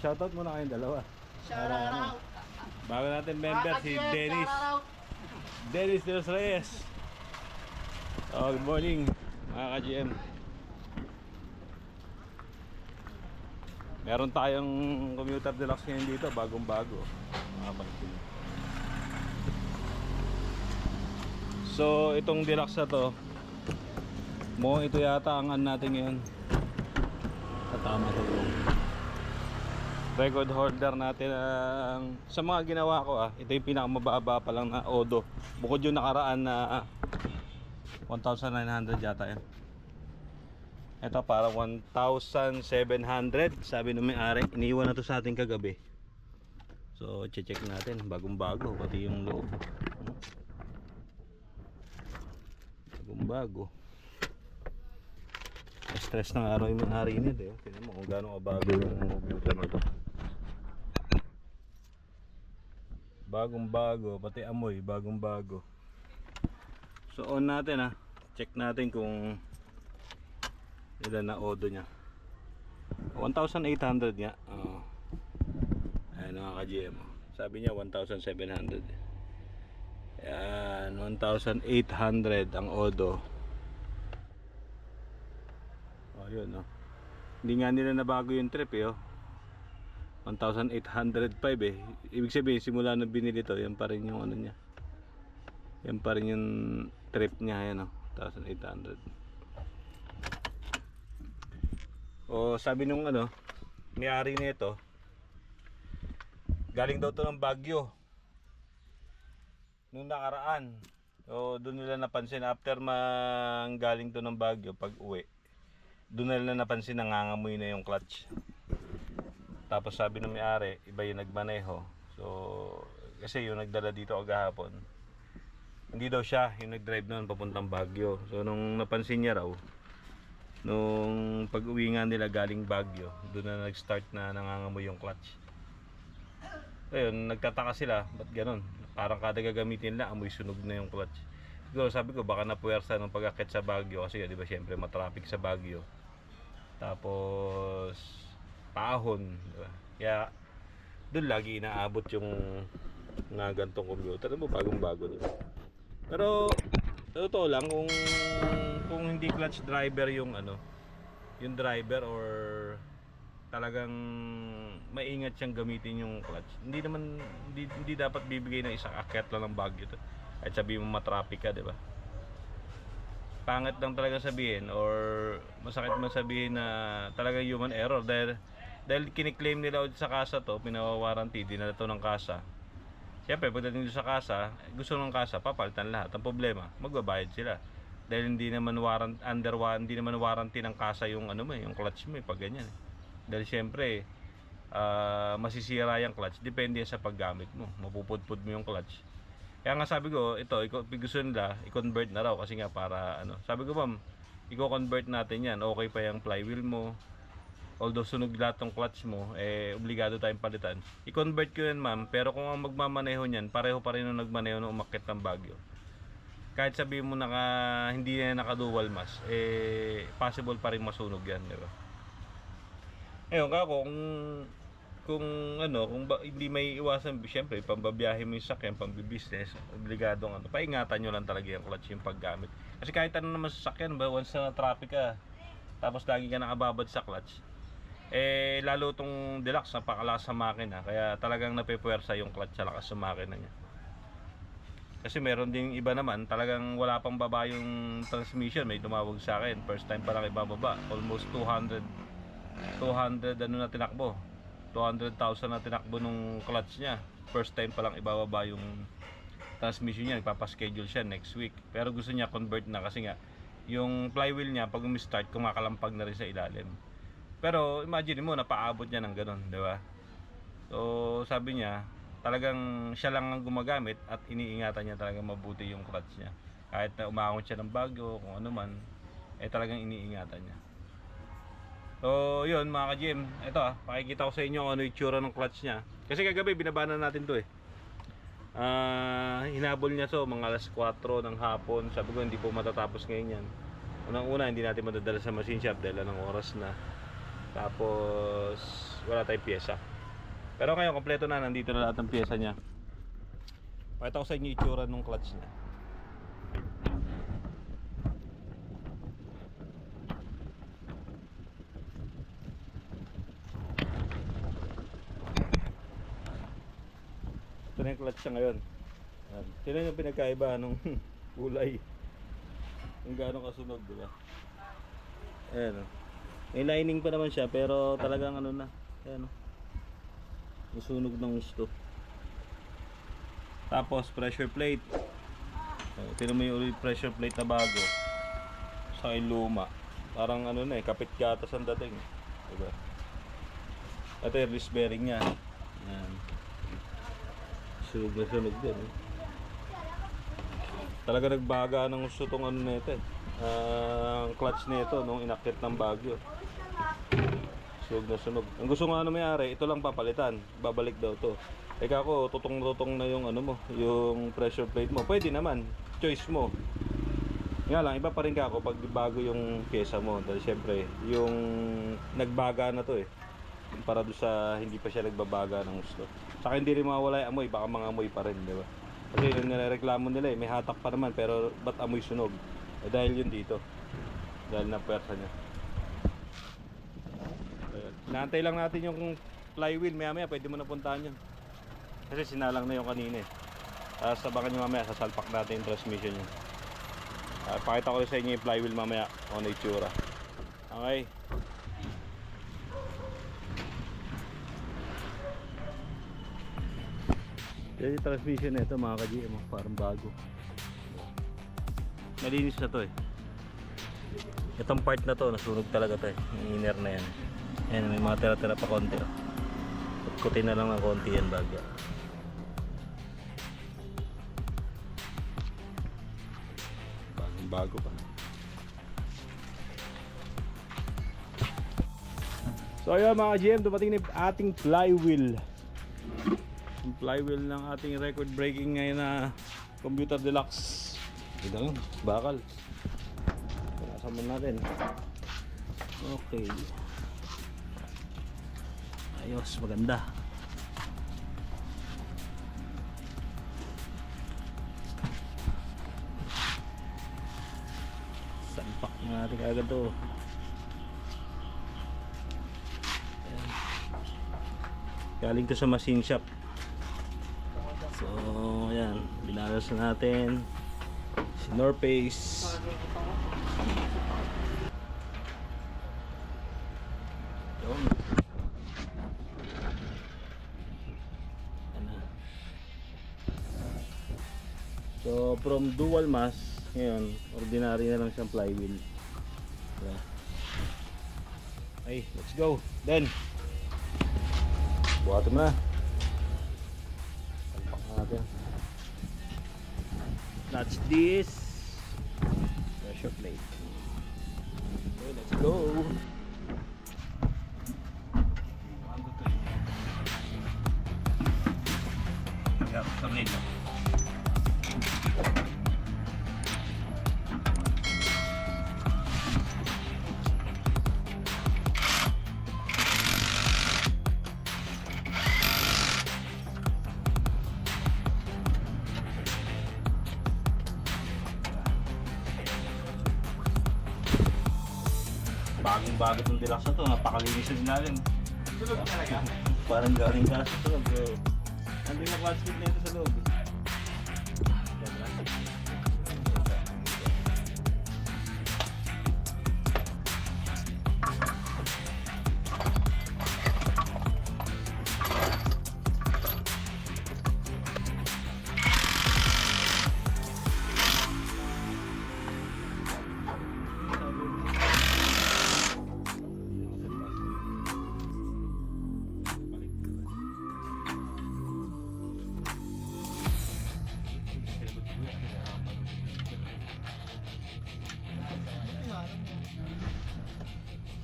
shoutout muna kayong dalawa. Shout out. Bago natin member si Dennis. Dennis de los Reyes. Oh, good morning mga ka-GM. Meron tayong commuter deluxe ngayon dito, bagong bago mga kapatid. So itong deluxe na to, ito yata ang natin ngayon. Tama to bro. Record holder natin sa mga ginawa ko ito yung pinakamababa pa lang na Odo. Bukod yung nakaraan na 1,900 yata yan. Ito para 1,700. Sabi ng may-ari, iniwan na to sa ating kagabi. So check natin, bagong bago pati yung loob. Bagong bago. Stress ng araw yung may-ari nito. Tingnan mo kung gaano kabago yung computer na to. Bagong bago, pati amoy bagong bago. So on natin check natin kung ilan na Odo nya. 1,800 nga. Ayan mga ka-GM. Sabi niya 1,700. Ayan, 1,800 ang Odo. Yun hindi nga nila nabago yung trip 1,805 Ibig sabihin simula nung binili to, yan pa rin yung ano niya. Yan pa rin yung trip niya, yan 1,800. Sabi nung may-ari nito, galing daw to ng Baguio nung nakaraan. Doon nila napansin after galing to ng Baguio, pag uwi doon nila napansin nangangamoy na yung clutch. Tapos sabi ng may-ari, iba yung nagmaneho. So kasi yung nagdala dito agahapon, hindi daw siya yung nagdrive noon papuntang Baguio. So nung napansin niya raw, nung pag-uwi nga nila galing Baguio, doon na nag-start na nangangamoy yung clutch. Ayun, nagtataka sila, ba't ganun? Parang kada gagamitin nila, amoy sunog na yung clutch. Siguro sabi ko baka napuwersa nung pag-akit sa Baguio kasi di ba syempre matraffic sa Baguio. Tapos paahon, di ba? Kaya doon lagi inaabot yung nga gantong computer mo, bagong bago diba? Pero totoo lang kung hindi clutch driver yung yung driver or talagang maingat siyang gamitin yung clutch, hindi dapat bibigay ng isang akyat lang ng Baguio to. At sabi mo matraffic ka, di ba? Pangit lang talaga sabihin or masakit man sabihin na talaga human error dahil kiniklaim nila sa kasa to, pinawawaranty, dinala to ng kasa. Siyempre, pagdating dito sa kasa, gusto ng kasa, papalitan lahat. Ang problema, magbabayad sila. Dahil hindi naman warranty ng kasa yung yung clutch mo pag ganyan. Dahil siyempre, masisira yung clutch, depende sa paggamit mo. Mapupudpud mo yung clutch. Kaya nga sabi ko, gusto nila i-convert na raw kasi nga para sabi ko ma'am, i-convert natin yan, okay pa yung flywheel mo. Although sunog lahat ng clutch mo, obligado tayong palitan. I-convert ko yan ma'am, pero kung ang magmamaneho niyan, pareho pa rin yung nagmaneho nung umakyat ng Baguio. Kahit sabihin mo hindi na naka-dual mass, possible pa rin masunog yan, di ba? Ayun kako, kung hindi may iwasan, siyempre pambabiyahe mo yung sakyan, pambibusiness, obligadong paingatan nyo lang talaga yung clutch, yung paggamit. Kasi kahit naman sa sakyan ba, once na traffic ka, tapos lagi ka nakababad sa clutch, lalo tong deluxe, napakalakas sa makina, kaya talagang napepuwersa yung clutch sa lakas sa makina niya. Kasi meron ding iba naman, talagang wala pang baba yung transmission. May tumawag sa akin, first time pa lang ibababa, almost 200 na tinakbo, 200,000 na tinakbo nung clutch niya. First time pa lang ibababa yung transmission niya, nagpapaschedule siya next week. Pero gusto niya convert na kasi nga yung flywheel niya pag umi-start kumakalampag na rin sa ilalim. Pero imagine mo napaabot niya ng ganun, di ba? So sabi niya talagang siya lang ang gumagamit at iniingatan niya talagang mabuti yung clutch niya. Kahit na umangon siya ng Baguio, kung ano man, talagang iniingatan niya. So yun mga ka-GM, ito pakikita ko sa inyo kung ano yung itsura ng clutch niya. Kasi kagabi binabana natin to hinabol niya mga alas 4 ng hapon. Sabi ko hindi po matatapos ngayon yan. Unang-una hindi natin madadala sa machine shop dahil anong oras na. Tapos wala tayong pyesa. Pero ngayon kompleto na, nandito na lahat ng pyesa niya. Pakita ko sa inyo itsura ng clutch niya. Ito na yung clutch niya ngayon. Tignan yung pinagkaiba ng kulay. Yung gano'ng kasunog, di ba? Ayan o. May lining pa naman siya pero talagang ano na. Ayan o. Nasunog ng gusto. Tapos pressure plate. Tignan mo yung pressure plate na bago. Sa luma. Parang ano na kapit gatas ang dating. Diba? Ito yung wrist bearing niya. Ayan. Sunog na sunog din. Talaga nagbaga ng gusto tong ano nito ang clutch nito nung inakit ng Baguio. Sunog na sunog. Ang gusto nga may-ari, ito lang papalitan. Babalik daw to. Eka ako, tutong-tutong na yung ano mo, yung pressure plate mo. Pwede naman, choice mo. Nga lang, iba pa rin ka ako pag bago yung pyesa mo. Dahil syempre, yung nagbaga na to para doon sa hindi pa siya nagbabaga ng gusto. Saka hindi rin mawala yung amoy, baka mga amoy pa rin, di ba? Kasi yung nireklamo nila may hatak pa naman, pero ba't amoy sunog? Dahil yun dito. Dahil napuwersa niya. Naantay lang natin yung flywheel, maya pwede mo na puntahan yun. Kasi sinalang na yung kanina sabakan nyo mamaya, sasalpak natin yung transmission nyo. Pakita ko rin sa inyo yung flywheel mamaya kung ano itsura. Okay. Yan yung transmission na ito mga ka-GM, parang bago. Malinis na to Itong part na to, nasunog talaga to yung inner na yan. Ayan, may mga tira-tira pa konti Kutin na lang ng konti yan bago. Bago pa. So ayun mga GM, dumating na ating flywheel. Yung flywheel ng ating record breaking ngayon na Commuter Deluxe. Ito lang, bakal. Pinasama natin. Okay. Ayos, maganda. Sampak na natin agad to. Ayan. Galing to sa machine shop. So, ayan, binalas na natin si Norpace. Yun. So, from dual mass, ngayon, ordinary na lang siyang flywheel. Okay, let's go. Then, buhatin mo na. That's this pressure plate. Okay, let's go. Tornado. Bagong-bago itong Deluxe na ito, napakalinis din natin. Parang galing ka sa loob. Nandun na quad speed na ito sa loob.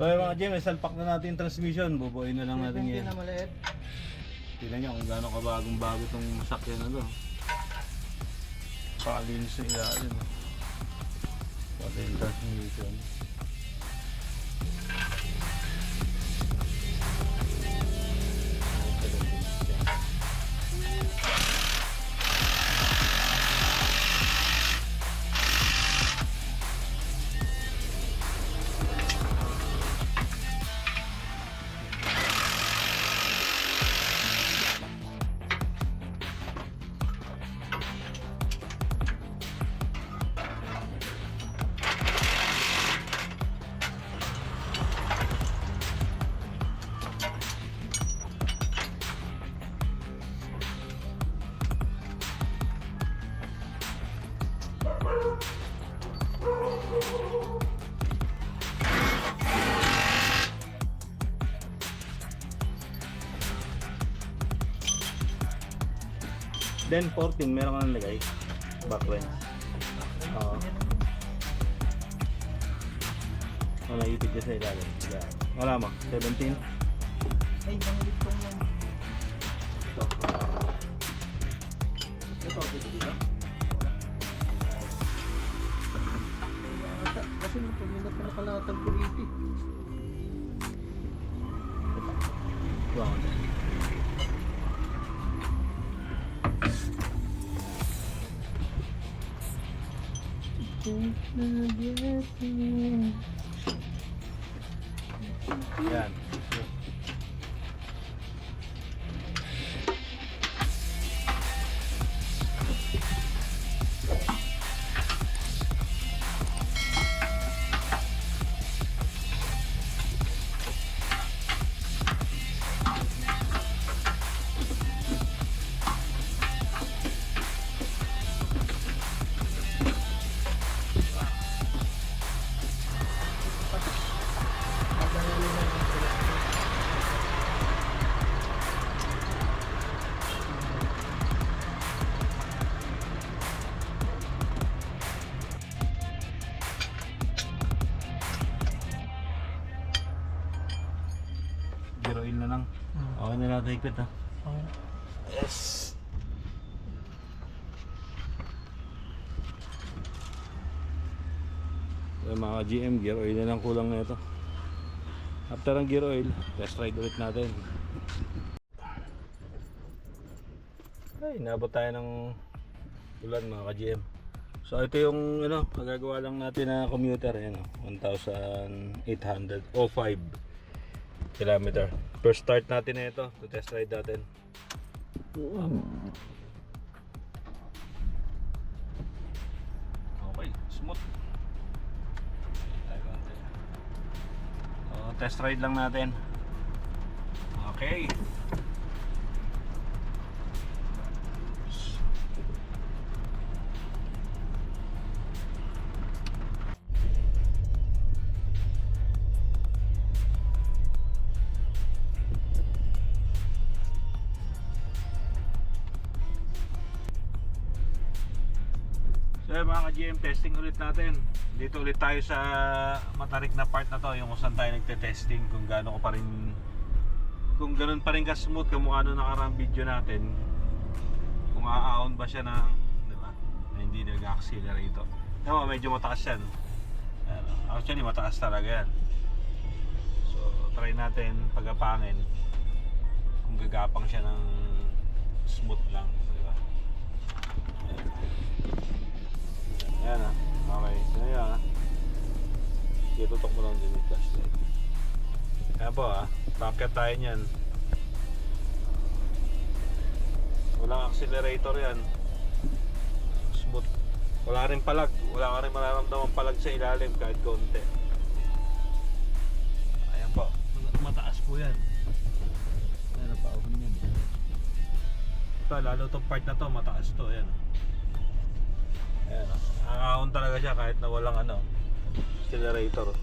So yung mga GM, salpak na natin yung transmission, bubuoyin na lang natin yan. Tignan nyo kung gaano kabagong bago itong sakyan na to. Pakalinis sa ilalim. Pati yung transmission. Then 14, meron ka nang lagay. Back wrench. Oo. Wala ipit ka sa ilalim. Yan. Wala mo, 17. Ay, nangilit ko lang. Ito. Ito, dito. Kasi pag na nakalatag ko dito. Wow. Yan. Zero oil na lang. Okay na natin higpit ha. Okay. Yes. So, mga GM, gear oil na lang kulang na ito. After ang gear oil, test ride ulit natin. Ay, nabot tayo ng ulan mga ka-GM. So ito yung ano, magagawa lang natin na commuter, ayan, 1,805 kilometer. First start natin na ito, to test ride natin. Okay, smooth. So, test ride lang natin. Okay. So mga ka-GM, testing ulit natin. Dito ulit tayo sa matarik na part na to, yung kung saan tayo nagte-testing kung gaano ko pa rin, kung ganoon pa rin ka-smooth kung ano nakaraang video natin, kung aaon ba siya ng, di ba, na hindi nag-accelerate. Diba, medyo mataas yan. Actually mataas talaga yan. So try natin pagapangin kung gagapang siya ng smooth lang, di ba? Ayan ah, okay. So yan ah, itutok mo lang din yung flashlight. Ayan po ah, packet tayo nyan. Walang accelerator yan. Smooth. Wala rin palag. Wala ka rin mararamdaman palag sa ilalim kahit konti. Ayan po, mataas po yan. Ayan, napauhin yan. Ito, lalo itong part na to, mataas to. Ayan. Ayan, nakakaon talaga siya kahit na walang ano, accelerator.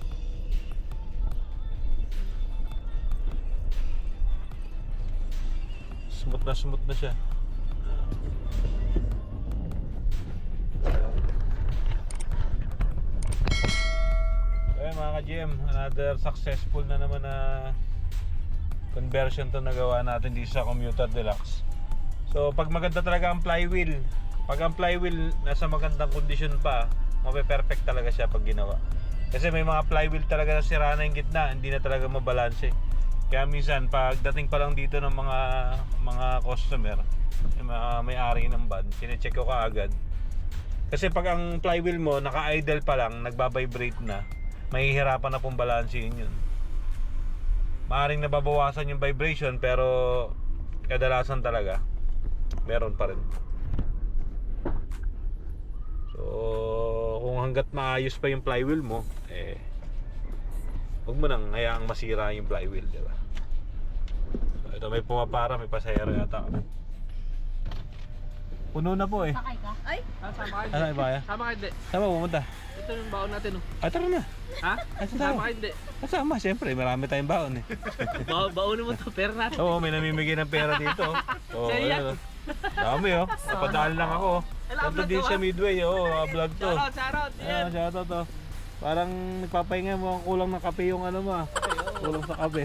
Smooth na siya. Ayan mga ka-GM, another successful na naman na conversion to nagawa natin dito sa Commuter Deluxe. So pag maganda talaga ang flywheel, pag ang flywheel nasa magandang kondisyon pa, mape-perfect talaga siya pag ginawa. Kasi may mga flywheel talaga na sira na yung gitna, hindi na talaga mabalanse. Kaya minsan pagdating pa lang dito ng mga customer, yung mga may-ari ng van, sine-check ko kaagad. Kasi pag ang flywheel mo naka-idle pa lang, nagba-vibrate na, mahihirapan na pong balansehin yun. Maaring nababawasan yung vibration pero kadalasan talaga meron pa rin. So kung hanggat maayos pa yung flywheel mo, huwag mo nang hayaang masira yung flywheel, diba? So ito may pumapara, may pasahero yata. Puno na po eh. Sakay ka? Ay! Sama ka Ano ba ya? Sama ka hindi. Saan ba pumunta? Ito yung baon natin oh. Ay, tara na. Ha? Ay, saan Sama tayo? ka hindi. Kasama, siyempre. Marami tayong baon eh. Baonin mo to, pera natin. Oo, may namimigay ng pera dito. Oo, Saya. ayun. Dami oh. Napadaan lang ako. Punta din sa Midway, vlog to. Shoutout. Ah, shoutout to. Parang nagpapahinga mo, kulang ng kape yung ano mo. Kulang sa kape.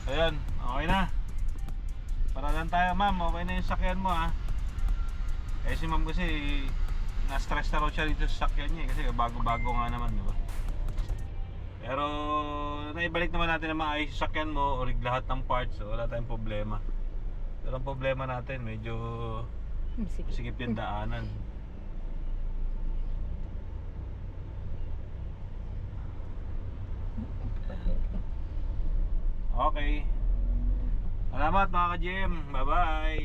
Ayan, okay na. Para lang tayo ma'am, okay na yung sakyan mo ha. Eh si ma'am kasi na-stress na raw siya dito sa sakyan niya kasi bago-bago nga naman, di ba? Pero naibalik naman natin na maayos yung sakyan mo, orig lahat ng parts, so wala tayong problema. Pero ang problema natin, medyo sikip yung daanan. Okay. Salamat mga ka-GM. Bye-bye.